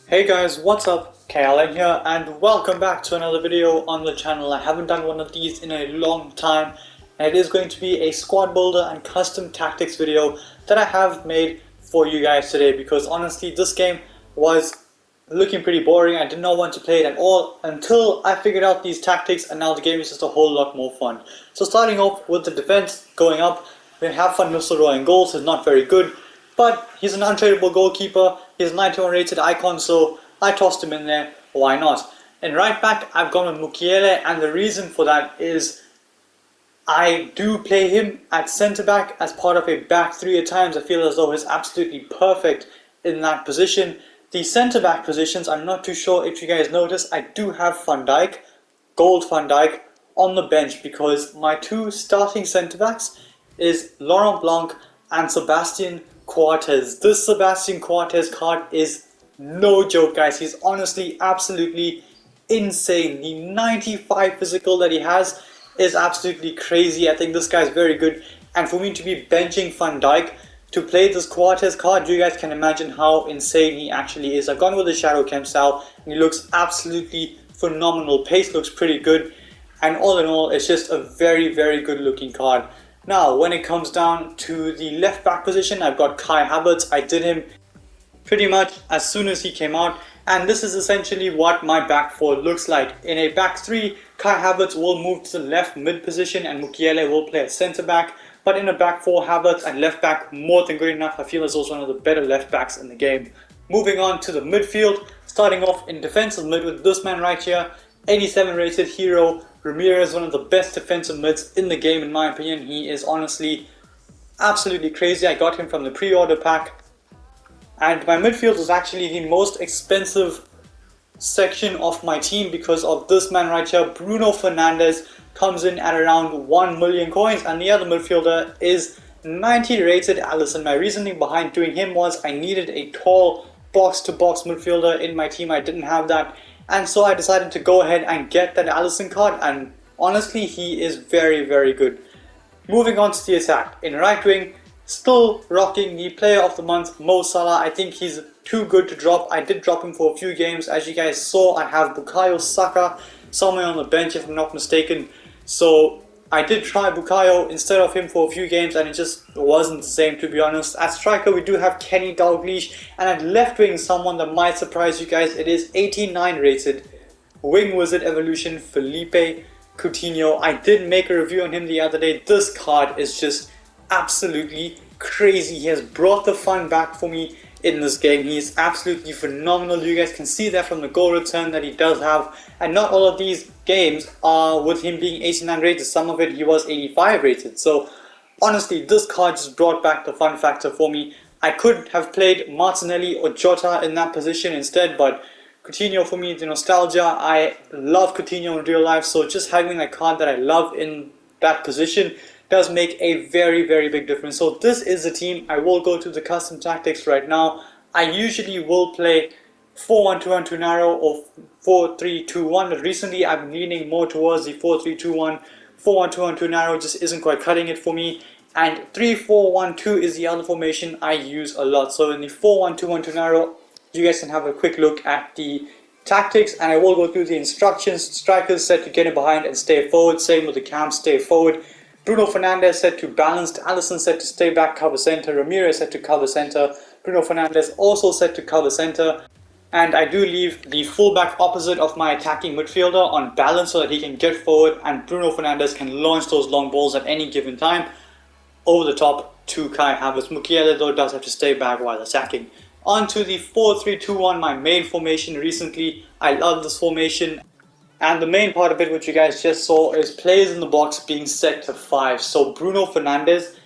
Hey guys, what's up? KLM here and welcome back to another video on the channel. I haven't done one of these in a long time and it is going to be a squad builder and custom tactics video that I have made for you guys today because honestly this game was looking pretty boring. I did not want to play it at all until I figured out these tactics, and now the game is just a whole lot more fun. So starting off with the defense going up, we have Van Nistelrooy in goals. He's not very good, but he's an untradeable goalkeeper. He's 91 rated icon, so I tossed him in there. Why not? And right back, I've gone with Mukiele, and the reason for that is I do play him at centre back as part of a back three at times. I feel as though he's absolutely perfect in that position. The centre back positions, I'm not too sure if you guys noticed, I do have Van Dijk, Gold Van Dijk, on the bench because my two starting centre backs is Laurent Blanc and Sebastian Coates. This Sebastian Coates card is no joke, guys. He's honestly absolutely insane. The 95 physical that he has is absolutely crazy. I think this guy's very good, and for me to be benching Van Dijk to play this Coates card, you guys can imagine how insane he actually is. I've gone with the Shadow Chem style and he looks absolutely phenomenal. Pace looks pretty good, and all in all it's just a very good looking card. Now when it comes down to the left back position, I've got Kai Havertz. I did him pretty much as soon as he came out, and this is essentially what my back four looks like. In a back three, Kai Havertz will move to the left mid position and Mukiele will play at centre back. But in a back four, Havertz at left back, more than good enough. I feel as also one of the better left backs in the game. Moving on to the midfield, starting off in defensive mid with this man right here, 87 rated hero Ramirez, one of the best defensive mids in the game in my opinion. He is honestly absolutely crazy. I got him from the pre-order pack. And my midfield is actually the most expensive section of my team because of this man right here, Bruno Fernandes. Comes in at around 1 million coins, and the other midfielder is 90 rated Alisson. My reasoning behind doing him was I needed a tall box-to-box midfielder in my team. I didn't have that, and so I decided to go ahead and get that Alisson card, and honestly he is very good. Moving on to the attack. In right wing, still rocking the player of the month, Mo Salah. I think he's too good to drop. I did drop him for a few games. As you guys saw, I have Bukayo Saka somewhere on the bench if I'm not mistaken. So I did try Bukayo instead of him for a few games and it just wasn't the same, to be honest. At striker we do have Kenny Dalglish, and at left wing someone that might surprise you guys, it is 89 rated Wing Wizard Evolution Felipe Coutinho. I did make a review on him the other day. This card is just absolutely crazy. He has brought the fun back for me in this game. He is absolutely phenomenal. You guys can see that from the goal return that he does have, and not all of these games are with him being 89 rated. Some of it he was 85 rated. So honestly this card just brought back the fun factor for me. I could have played Martinelli or Jota in that position instead, but Coutinho for me, the nostalgia. I love Coutinho in real life, so just having a card that I love in that position does make a very big difference. So this is the team. I will go to the custom tactics right now. I usually will play 4-1-2-1-2 narrow or 4-3-2-1, but recently I've been leaning more towards the 4-3-2-1. 4-1-2-1-2 narrow just isn't quite cutting it for me, and 3-4-1-2 is the other formation I use a lot. So in the 4-1-2-1-2 narrow, you guys can have a quick look at the tactics, and I will go through the instructions. Strikers set to get in behind and stay forward, same with the cam, stay forward. Bruno Fernandes set to balanced, Alisson set to stay back, cover center, Ramirez set to cover center, Bruno Fernandes also set to cover center, and I do leave the fullback opposite of my attacking midfielder on balance so that he can get forward and Bruno Fernandes can launch those long balls at any given time over the top to Kai Havertz. Mukiele though does have to stay back while attacking. On to the 4-3-2-1, my main formation recently. I love this formation. And the main part of it, which you guys just saw, is players in the box being set to 5. So Bruno Fernandes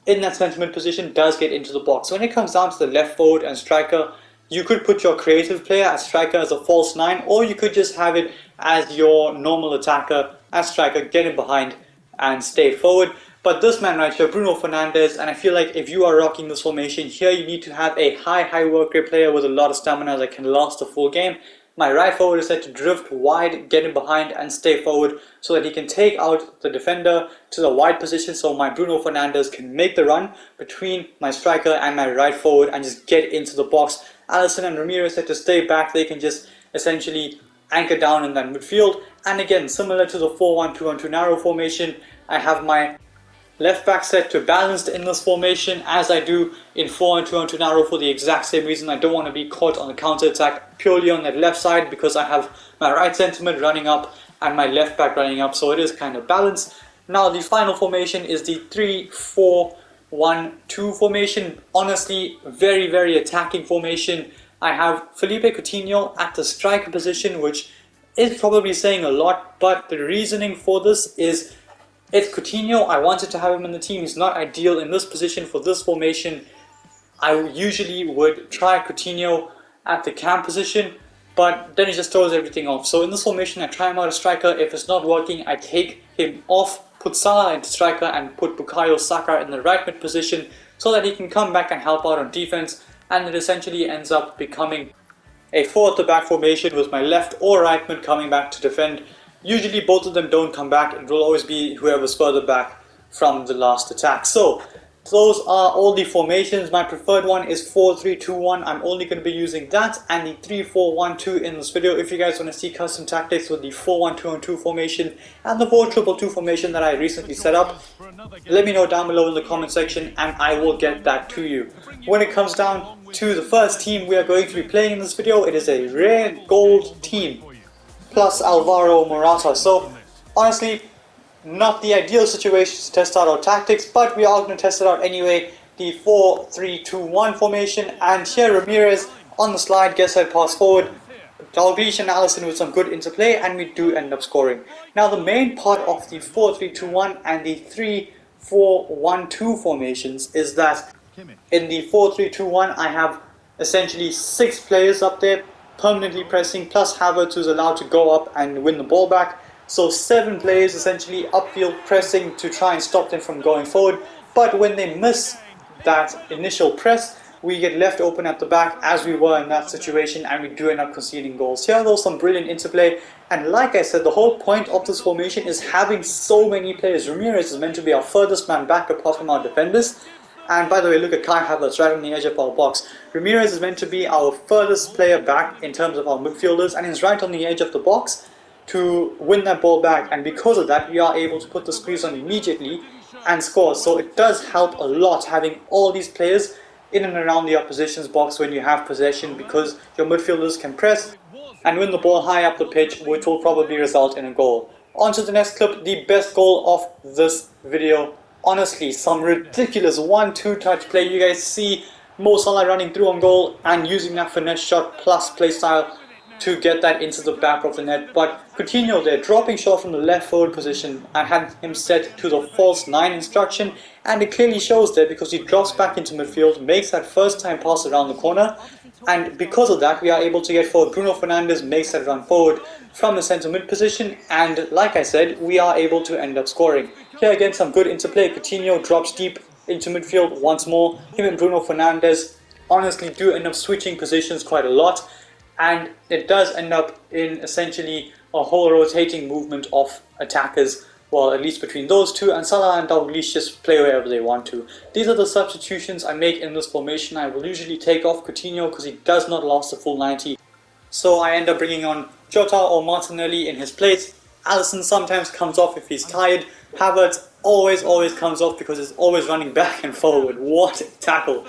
in that centre mid position does get into the box. When it comes down to the left forward and striker, you could put your creative player as striker as a false 9, or you could just have it as your normal attacker as striker, get in behind and stay forward. But this man right here, Bruno Fernandes, and I feel like if you are rocking this formation here, you need to have a high work rate player with a lot of stamina that can last a full game. My right forward is set to drift wide, get in behind and stay forward so that he can take out the defender to the wide position, so my Bruno Fernandes can make the run between my striker and my right forward and just get into the box Alisson and Ramirez had to stay back. They can just essentially anchor down in that midfield. And again, similar to the 4-1-2-1-2 narrow formation, I have my left back set to balanced in this formation, as I do in 4-1-2-1-2 narrow, for the exact same reason. I don't want to be caught on the counter attack purely on that left side, because I have my right centre mid running up and my left back running up, so it is kind of balanced. Now the final formation is the 3-4-1-2 formation. Honestly, very attacking formation. I have Felipe Coutinho at the striker position, which is probably saying a lot, but the reasoning for this is it's Coutinho. I wanted to have him in the team. He's not ideal in this position for this formation. I usually would try Coutinho at the cam position, but then he just throws everything off. So in this formation, I try him out as striker. If it's not working, I take him off, put Salah into striker, and put Bukayo Saka in the right mid position so that he can come back and help out on defense. And it essentially ends up becoming a 4 at the back formation with my left or right mid coming back to defend. Usually both of them don't come back. It will always be whoever's further back from the last attack. So those are all the formations. My preferred one is 4-3-2-1. I'm only going to be using that and the 3-4-1-2 in this video. If you guys want to see custom tactics with the 4-1-2-1-2 formation and the 4-2-2-2 formation that I recently set up, let me know down below in the comment section and I will get that to you. When it comes down to the first team we are going to be playing in this video, it is a rare gold team plus Alvaro Morata. So honestly, not the ideal situation to test out our tactics, but we are going to test it out anyway. The 4-3-2-1 formation, and here Ramirez on the slide gets that pass forward. Dalglish and Alisson with some good interplay, and we do end up scoring. Now the main part of the 4-3-2-1 and the 3-4-1-2 formations is that in the 4-3-2-1 I have essentially 6 players up there permanently pressing, plus Havertz, who's allowed to go up and win the ball back. So 7 players essentially upfield pressing to try and stop them from going forward. But when they miss that initial press, we get left open at the back, as we were in that situation, and we do end up conceding goals. Here though, some brilliant interplay, and like I said, the whole point of this formation is having so many players. Ramirez is meant to be our furthest man back apart from our defenders. And by the way, look at Kai Havertz right on the edge of our box. Ramirez is meant to be our furthest player back in terms of our midfielders, and he's right on the edge of the box to win that ball back, and because of that we are able to put the squeeze on immediately and score. So it does help a lot having all these players in and around the opposition's box when you have possession, because your midfielders can press and win the ball high up the pitch, which will probably result in a goal. On to the next clip, the best goal of this video. Honestly, some ridiculous 1-2 touch play. You guys see Mo Salah running through on goal and using that finesse shot plus play style to get that into the back of the net. But Coutinho there, dropping shot from the left forward position. I had him set to the false 9 instruction, and it clearly shows there because he drops back into midfield, makes that first time pass around the corner, and because of that we are able to get forward. Bruno Fernandes makes that run forward from the centre mid position, and like I said, we are able to end up scoring. Here again, some good interplay. Coutinho drops deep into midfield once more. Him and Bruno Fernandes honestly do end up switching positions quite a lot, and it does end up in essentially a whole rotating movement of attackers, well, at least between those two, and Salah and Dalglish just play wherever they want to. These are the substitutions I make in this formation. I will usually take off Coutinho because he does not last the full 90. So I end up bringing on Jota or Martinelli in his place. Alisson sometimes comes off if he's tired. Havertz always comes off because he's always running back and forward. What a tackle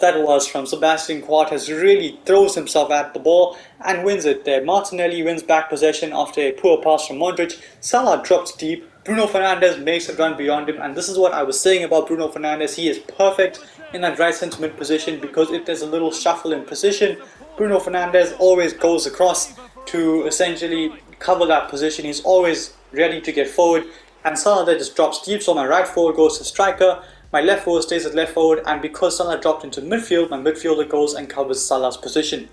that was from Sebastian Coates. Really throws himself at the ball and wins it there. Martinelli wins back possession after a poor pass from Modric. Salah drops deep. Bruno Fernandes makes a run beyond him, and this is what I was saying about Bruno Fernandes. He is perfect in that right centre mid position, because if there's a little shuffle in position, Bruno Fernandes always goes across to essentially cover that position. He's always ready to get forward, and Salah there just drops deep, so my right forward goes to striker, my left forward stays at left forward, and because Salah dropped into midfield, my midfielder goes and covers Salah's position.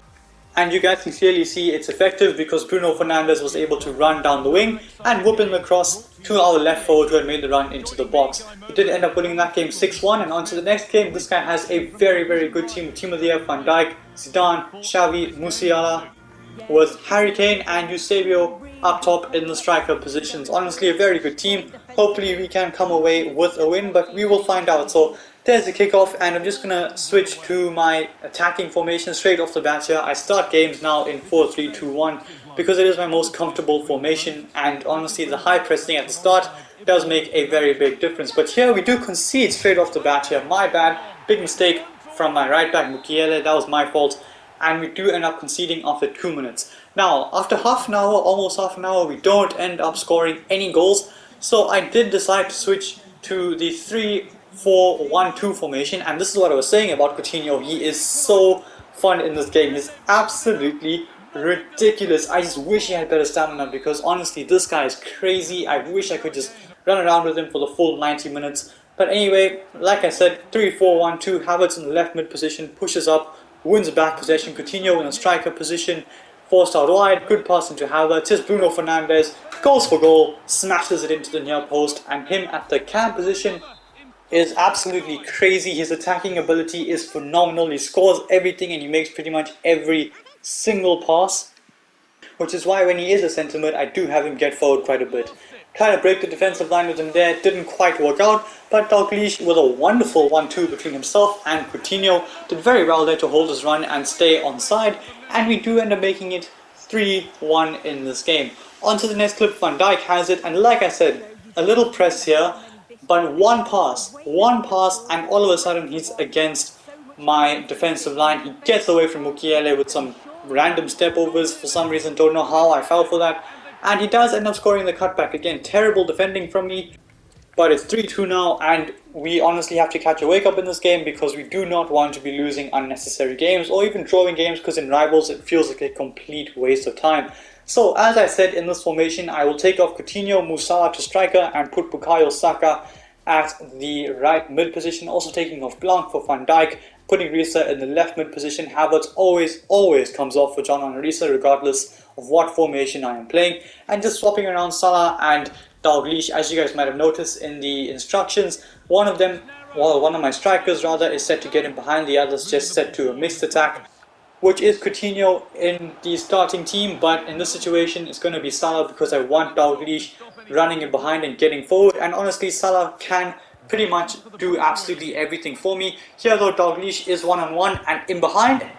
And you guys can clearly see it's effective because Bruno Fernandes was able to run down the wing and whoop in the cross to our left forward who had made the run into the box. We did end up winning that game 6-1, and on to the next game. This guy has a very good team. Team of the year, Van Dijk, Zidane, Xavi, Musiala, with Harry Kane and Eusebio up top in the striker positions. Honestly, a very good team. Hopefully we can come away with a win, but we will find out. So there's the kickoff, and I'm just gonna switch to my attacking formation straight off the bat here. I start games now in 4-3-2-1 because it is my most comfortable formation, and honestly the high pressing at the start does make a very big difference. But here we do concede straight off the bat here. My bad, big mistake from my right back Mukiele, that was my fault, and we do end up conceding after 2 minutes. Now after half an hour, almost half an hour, we don't end up scoring any goals, so I did decide to switch to the 3-4-1-2 formation, and this is what I was saying about Coutinho. He is so fun in this game. He's absolutely ridiculous. I just wish he had better stamina, because honestly this guy is crazy. I wish I could just run around with him for the full 90 minutes. But anyway, like I said, 3-4-1-2, Havertz in the left mid position, pushes up, wins back possession, Coutinho in a striker position, forced out wide, good pass into Havertz, here's Bruno Fernandes, goes for goal, smashes it into the near post, and him at the cam position is absolutely crazy. His attacking ability is phenomenal. He scores everything and he makes pretty much every single pass, which is why when he is a centre mid, I do have him get forward quite a bit. Try to break the defensive line with him there, didn't quite work out, but Dalglish with a wonderful 1-2 between himself and Coutinho did very well there to hold his run and stay on side, and we do end up making it 3-1 in this game. On to the next clip, Van Dijk has it, and like I said, a little press here, but one pass, and all of a sudden he's against my defensive line. He gets away from Mukiele with some random step overs for some reason, don't know how I fell for that. And he does end up scoring the cutback. Again, terrible defending from me, but it's 3-2 now, and we honestly have to catch a wake up in this game, because we do not want to be losing unnecessary games or even drawing games, because in rivals it feels like a complete waste of time. So as I said, in this formation I will take off Coutinho, Musala to striker, and put Bukayo Saka at the right mid position, also taking off Blanc for Van Dijk, putting Risa in the left mid position. Havertz always comes off for John on Risa regardless of what formation I am playing, and just swapping around Salah and Dalglish. As you guys might have noticed in the instructions, one of my strikers rather is set to get in behind, the others just set to a mixed attack, which is Coutinho in the starting team, but in this situation it's going to be Salah, because I want Dalglish running in behind and getting forward, and honestly Salah can pretty much do absolutely everything for me. Here though, Dalglish is one-on-one and in behind,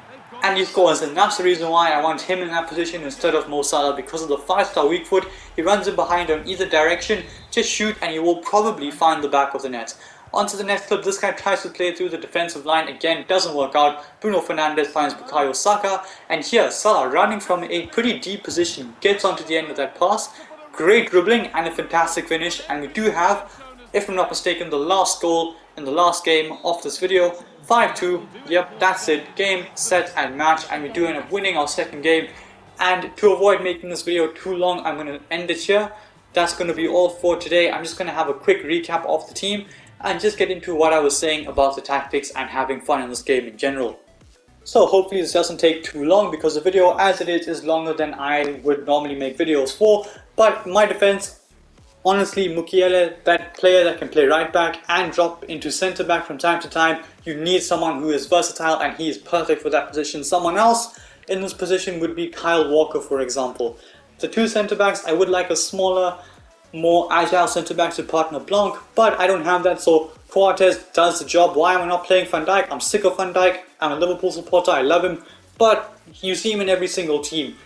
and he scores, and that's the reason why I want him in that position instead of Mo Salah, because of the 5-star weak foot. He runs in behind on either direction, just shoot and he will probably find the back of the net. On to the next clip, this guy tries to play through the defensive line, again doesn't work out. Bruno Fernandes finds Bukayo Saka, and here Salah running from a pretty deep position gets onto the end of that pass. Great dribbling and a fantastic finish, and we do have, if I'm not mistaken, the last goal in the last game of this video. 5-2, yep, that's it, game, set and match, and we do end up winning our second game. And to avoid making this video too long, I'm going to end it here. That's going to be all for today. I'm just going to have a quick recap of the team and just get into what I was saying about the tactics and having fun in this game in general. So hopefully this doesn't take too long, because the video as it is longer than I would normally make videos for. But my defense, honestly, Mukiele, that player that can play right back and drop into centre back from time to time. You need someone who is versatile, and he is perfect for that position. Someone else in this position would be Kyle Walker, for example. The two centre backs, I would like a smaller, more agile centre back to partner Blanc, but I don't have that, so Coates does the job. Why am I not playing Van Dijk? I'm sick of Van Dijk. I'm a Liverpool supporter, I love him, but you see him in every single team.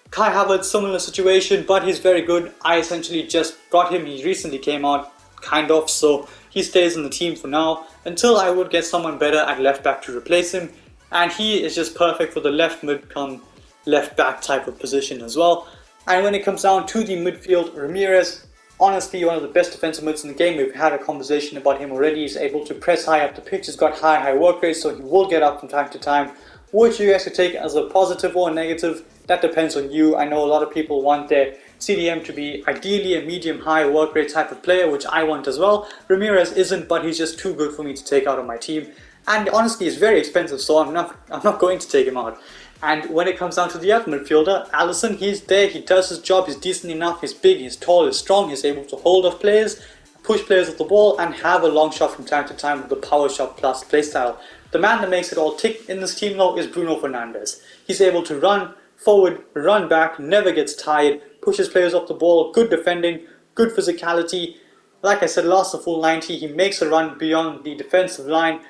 Kai Havertz, similar situation, but he's very good. I essentially just got him, he recently came out, kind of, so he stays in the team for now, until I would get someone better at left back to replace him, and he is just perfect for the left mid come left back type of position as well. And when it comes down to the midfield, Ramirez, honestly one of the best defensive mids in the game. We've had a conversation about him already. He's able to press high up the pitch, he's got high work rate, so he will get up from time to time, which you guys could take as a positive or a negative. That depends on you. I know a lot of people want their CDM to be ideally a medium high work rate type of player, which I want as well. Ramirez isn't, but he's just too good for me to take out of my team, and honestly he's very expensive, so I'm not going to take him out. And when it comes down to the other midfielder, Alisson, he's there, he does his job, he's decent enough, he's big, he's tall, he's strong, he's able to hold off players, push players off the ball, and have a long shot from time to time with the power shot plus playstyle. The man that makes it all tick in this team though is Bruno Fernandes. He's able to run forward, run back, never gets tired, pushes players off the ball, good defending, good physicality, like I said, lasts a full 90. He makes a run beyond the defensive line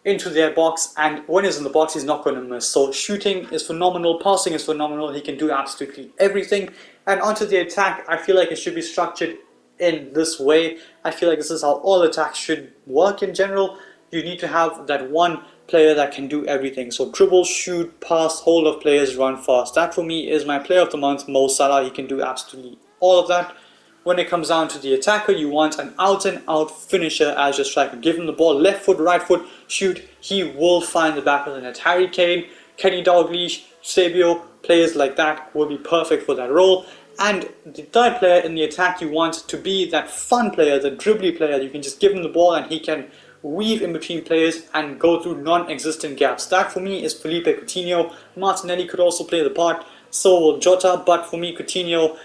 into their box, and when he's in the box he's not going to miss. So shooting is phenomenal, passing is phenomenal, he can do absolutely everything. And onto the attack, I feel like it should be structured in this way. I feel like this is how all attacks should work in general. You need to have that one player that can do everything. So dribble, shoot, pass, hold of players, run fast. That for me is my player of the month, Mo Salah. He can do absolutely all of that. When it comes down to the attacker, you want an out and out finisher as your striker. Give him the ball, left foot, right foot, shoot. He will find the back of the net. Harry Kane, Kenny Dalglish, Sabio, players like that will be perfect for that role. And the third player in the attack, you want to be that fun player, the dribbly player. You can just give him the ball and he can weave in between players and go through non-existent gaps. That for me is Felipe Coutinho. Martinelli could also play the part, so will Jota, but for me Coutinho,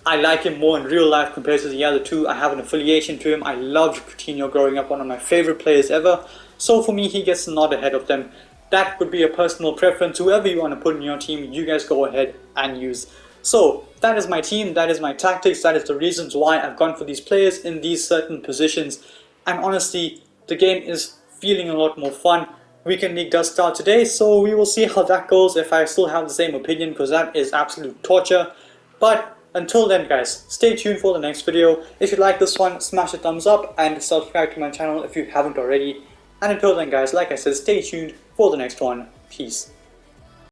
I like him more in real life compared to the other two. I have an affiliation to him. I loved Coutinho growing up, one of my favorite players ever. So for me, he gets a nod ahead of them. That would be a personal preference. Whoever you want to put in your team, you guys go ahead and use. So that is my team, that is my tactics, that is the reasons why I've gone for these players in these certain positions. And honestly, the game is feeling a lot more fun. Weekend League does start today, so we will see how that goes, if I still have the same opinion, because that is absolute torture. But until then guys, stay tuned for the next video. If you like this one, smash a thumbs up and subscribe to my channel if you haven't already. And until then guys, like I said, stay tuned for the next one. Peace.